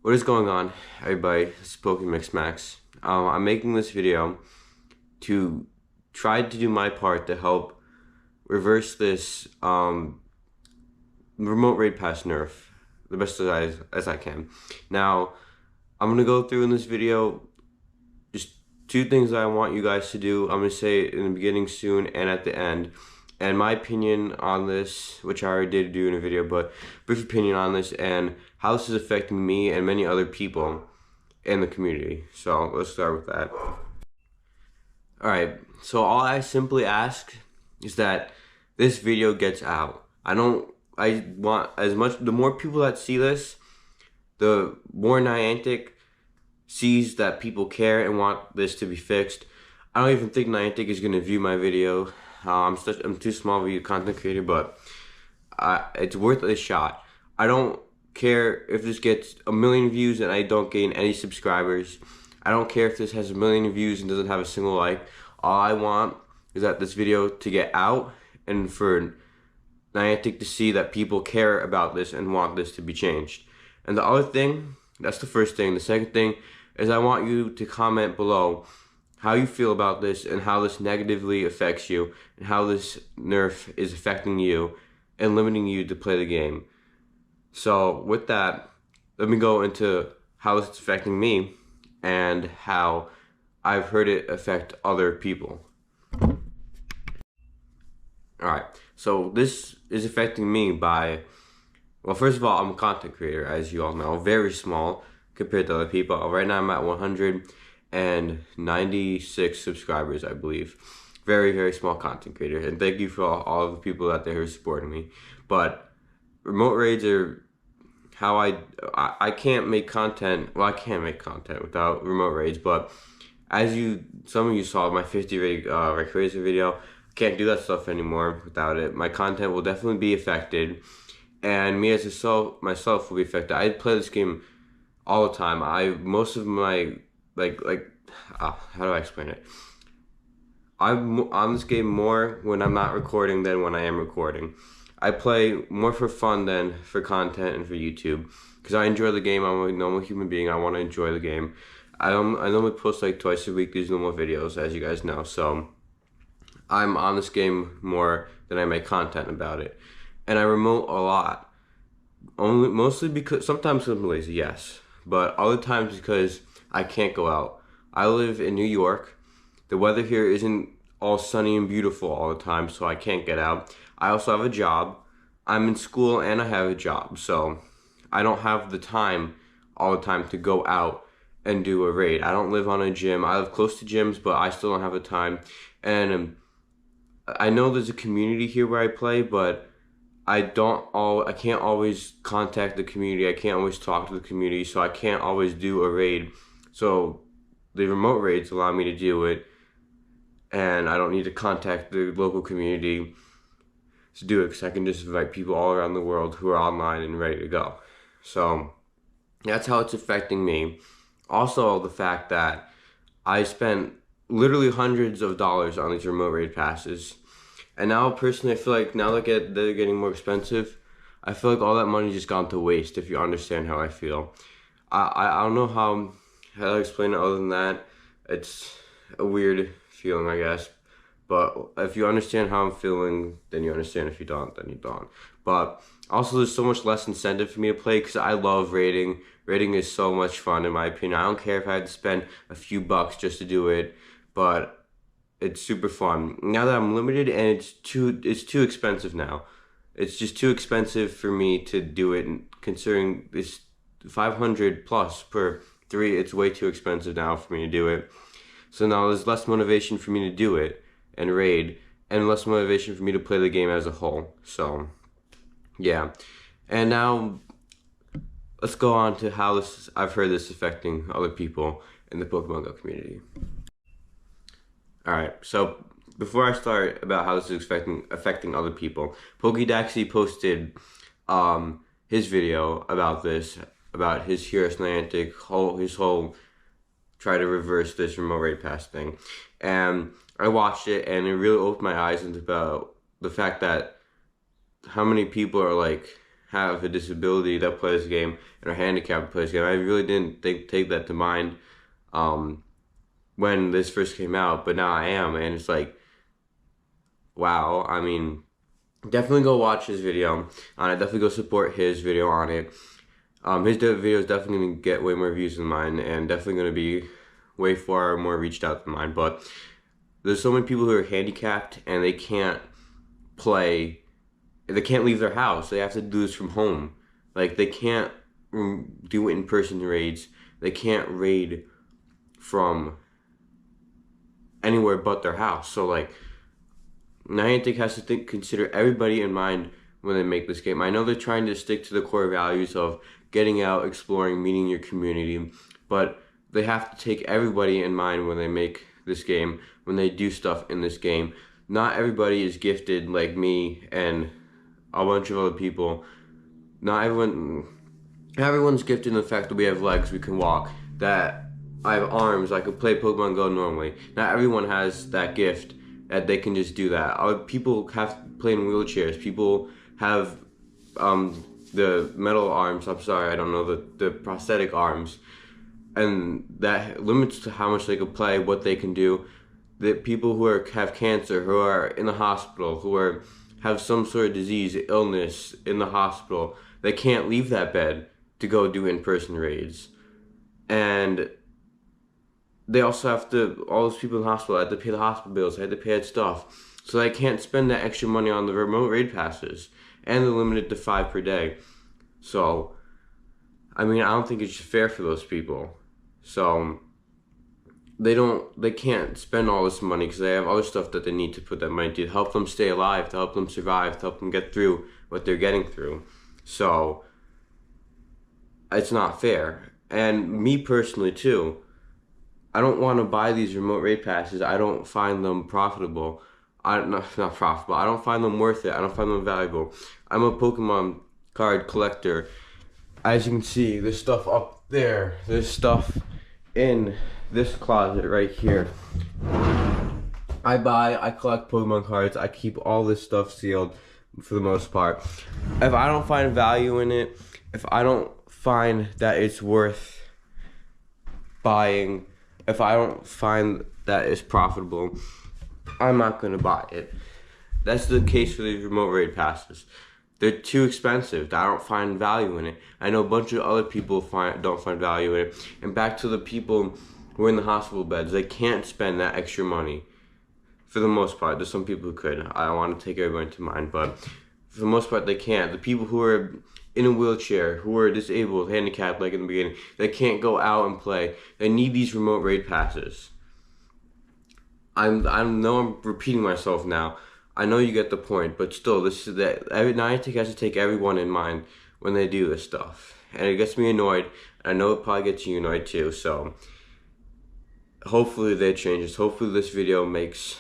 What is going on, everybody? This is Pokemix Max. I'm making this video to try to do my part to help reverse this remote raid pass nerf the best as I can. Now, I'm gonna go through in this video just two things that I want you guys to do. I'm gonna say in the beginning soon and at the end. And my opinion on this, which I already did do in a video, but brief opinion on this and how this is affecting me and many other people in the community. So let's start with that. Alright, so all I simply ask is that this video gets out. I want as much, the more people that see this, the more Niantic sees that people care and want this to be fixed. I don't even think Niantic is going to view my video. I'm too small of a content creator, but it's worth a shot. I don't care if this gets 1 million views and I don't gain any subscribers. I don't care if this has 1 million views and doesn't have a single like. All I want is that this video to get out and for Niantic to see that people care about this and want this to be changed. And the other thing, that's the first thing. The second thing is I want you to comment below how you feel about this and how this negatively affects you and how this nerf is affecting you and limiting you to play the game. So with that, let me go into how it's affecting me and how I've heard it affect other people. Alright, so this is affecting me by, well, first of all, I'm a content creator, as you all know, very small compared to other people. Right now I'm at 196 subscribers, I believe. Very, very small content creator. And thank you for all of the people out there who are supporting me. But remote raids are how I can't make content. Well, I can't make content without remote raids. But as some of you saw my 50 Rayquaza video, I can't do that stuff anymore without it. My content will definitely be affected. And me as myself will be affected. I play this game all the time. Most of my how do I explain it? I'm on this game more when I'm not recording than when I am recording. I play more for fun than for content and for YouTube because I enjoy the game. I'm a normal human being. I want to enjoy the game. I normally post like twice a week these normal videos, as you guys know. So I'm on this game more than I make content about it, and I remote a lot. Mostly because sometimes I'm lazy, yes, but other times because I can't go out. I live in New York. The weather here isn't all sunny and beautiful all the time, so I can't get out. I also have a job. I'm in school and I have a job, so I don't have the time all the time to go out and do a raid. I don't live on a gym. I live close to gyms, but I still don't have the time. And I know there's a community here where I play, but I can't always contact the community. I can't always talk to the community, so I can't always do a raid. So the remote raids allow me to do it, and I don't need to contact the local community to do it because I can just invite people all around the world who are online and ready to go. So that's how it's affecting me. Also, the fact that I spent literally hundreds of dollars on these remote raid passes. And now, personally, I feel like now that they're getting more expensive, I feel like all that money just gone to waste, if you understand how I feel. I don't know how to explain it other than that. It's a weird feeling, I guess. But if you understand how I'm feeling, then you understand. If you don't, then you don't. But also, there's so much less incentive for me to play because I love raiding. Raiding is so much fun, in my opinion. I don't care if I had to spend a few bucks just to do it, but it's super fun. Now that I'm limited and it's too expensive now. It's just too expensive for me to do it, and considering this 500 plus per 3, it's way too expensive now for me to do it. So now there's less motivation for me to do it and raid, and less motivation for me to play the game as a whole. So yeah. And now let's go on to how I've heard this affecting other people in the Pokemon Go community. Alright, so before I start about how this is affecting other people, Pokedaxi posted his video about this, about his Heroes Niantic, his whole try to reverse this remote raid pass thing. And I watched it and it really opened my eyes into about the fact that how many people are like have a disability that play this game and are handicapped to play this game. I really didn't take that to mind when this first came out, but now I am, and it's like, wow. I mean, definitely go watch his video on it. Definitely go support his video on it. His video is definitely going to get way more views than mine, and definitely going to be way far more reached out than mine. But there's so many people who are handicapped and they can't play. They can't leave their house. They have to do this from home. Like, they can't do in-person raids. They can't raid from anywhere but their house. So, like, Niantic has to consider everybody in mind when they make this game. I know they're trying to stick to the core values of getting out, exploring, meeting your community, but they have to take everybody in mind when they make this game, when they do stuff in this game. Not everybody is gifted like me and a bunch of other people. Not everyone's gifted in the fact that we have legs, we can walk, that I have arms, I could play Pokemon Go normally. Not everyone has that gift that they can just do that. People have to play in wheelchairs. People have the metal arms, I'm sorry, I don't know, the prosthetic arms. And that limits to how much they can play, what they can do. The people who have cancer, who are in the hospital, who have some sort of disease, illness in the hospital, they can't leave that bed to go do in-person raids. And they also have to, all those people in the hospital have to pay the hospital bills, they have to pay that stuff. So they can't spend that extra money on the remote raid passes. And they're limited to 5 per day. So, I mean, I don't think it's fair for those people. So, they can't spend all this money because they have other stuff that they need to put that money to help them stay alive, to help them survive, to help them get through what they're getting through. So, it's not fair. And me personally, too, I don't want to buy these remote raid passes. I don't find them profitable. Not profitable. I don't find them worth it. I don't find them valuable. I'm a Pokemon card collector. As you can see, there's stuff up there. There's stuff in this closet right here. I collect Pokemon cards. I keep all this stuff sealed for the most part. If I don't find value in it, if I don't find that it's worth buying, if I don't find that it's profitable, I'm not going to buy it. That's the case for these remote raid passes. They're too expensive. I don't find value in it. I know a bunch of other people don't find value in it. And back to the people who are in the hospital beds, they can't spend that extra money. For the most part, there's some people who could. I don't want to take everybody into mind, but for the most part, they can't. The people who are in a wheelchair, who are disabled, handicapped, like in the beginning, they can't go out and play. They need these remote raid passes. I know I'm repeating myself now. I know you get the point, but still, this is that Niantic has to take everyone in mind when they do this stuff, and it gets me annoyed. I know it probably gets you annoyed too. So hopefully they change this. Hopefully this video makes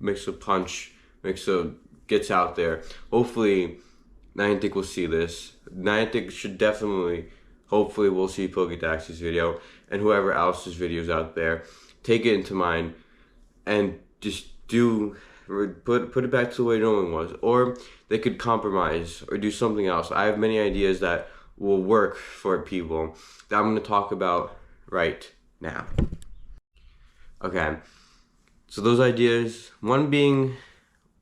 a punch, gets out there. Hopefully Niantic will see this. Niantic should definitely, hopefully, we'll see Pokedax's video and whoever else's videos out there. Take it into mind and just put it back to the way it normally was. Or they could compromise or do something else. I have many ideas that will work for people that I'm going to talk about right now. Okay, so those ideas, one being,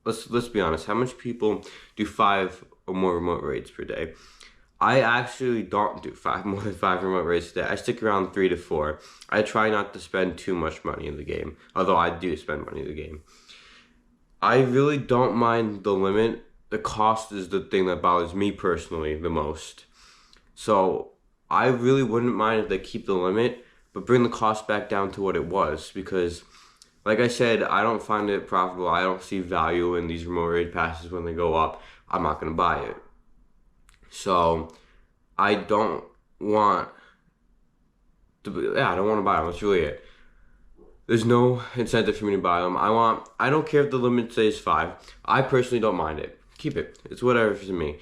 let's be honest, how much people do 5 or more remote raids per day? I actually don't do more than 5 remote raids a day. I stick around 3 to 4. I try not to spend too much money in the game, although I do spend money in the game. I really don't mind the limit. The cost is the thing that bothers me personally the most. So I really wouldn't mind if they keep the limit, but bring the cost back down to what it was, because like I said, I don't find it profitable. I don't see value in these remote raid passes when they go up. I'm not going to buy it. So I don't want to buy them. That's really it. There's no incentive for me to buy them. I don't care if the limit says 5. I personally don't mind it. Keep it. It's whatever for me.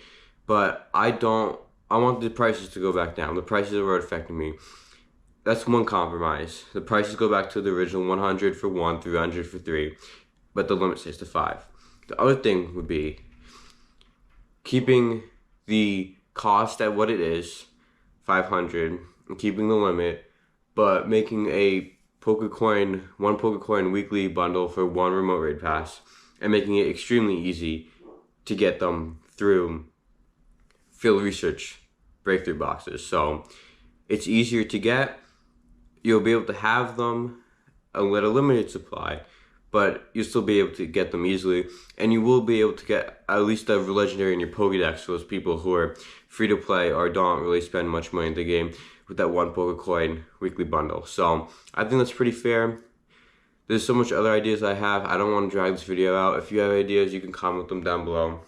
But I want the prices to go back down. The prices are affecting me. That's one compromise. The prices go back to the original 100 for 1, 300 for 3, but the limit stays to 5. The other thing would be keeping the cost at what it is, 500, and keeping the limit, but making one Pokecoin weekly bundle for one remote raid pass, and making it extremely easy to get them through field research breakthrough boxes. So it's easier to get. You'll be able to have them at a limited supply, but you'll still be able to get them easily, and you will be able to get at least a legendary in your Pokédex for those people who are free to play or don't really spend much money in the game with that one Pokecoin weekly bundle. So I think that's pretty fair. There's so much other ideas I have. I don't want to drag this video out. If you have ideas, you can comment them down below.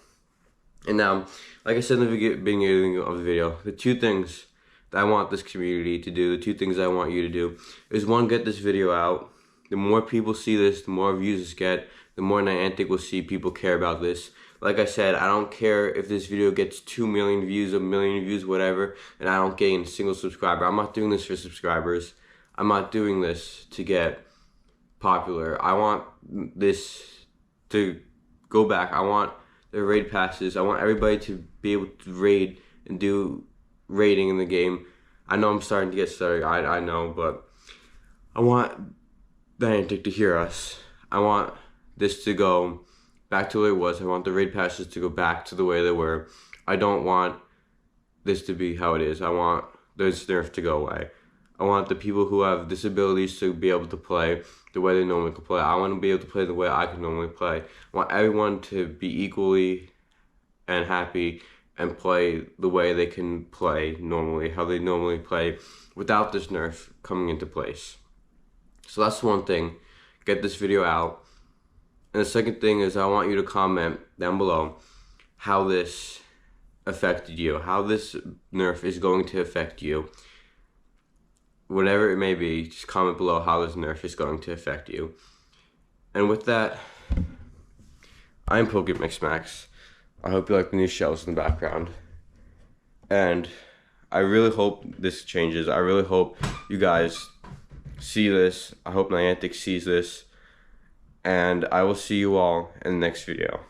And now, like I said in the beginning of the video, the two things that I want this community to do, the two things I want you to do, is one, get this video out. The more people see this, the more views this get, the more Niantic will see people care about this. Like I said, I don't care if this video gets 2 million views, 1 million views, whatever, and I don't gain a single subscriber. I'm not doing this for subscribers. I'm not doing this to get popular. I want this to go back. I want the raid passes. I want everybody to be able to raid and do raiding in the game. I know I'm starting to get started. I know, but I want Niantic to hear us. I want this to go back to where it was. I want the raid passes to go back to the way they were. I don't want this to be how it is. I want this nerf to go away. I want the people who have disabilities to be able to play the way they normally can play. I want to be able to play the way I can normally play. I want everyone to be equally and happy and play the way they can play normally, how they normally play, without this nerf coming into place. So that's one thing. Get this video out. And the second thing is I want you to comment down below how this affected you, how this nerf is going to affect you. Whatever it may be, just comment below how this nerf is going to affect you. And with that, I'm PokeMixMax. I hope you like the new shells in the background. And I really hope this changes. I really hope you guys see this. I hope Niantic sees this. And I will see you all in the next video.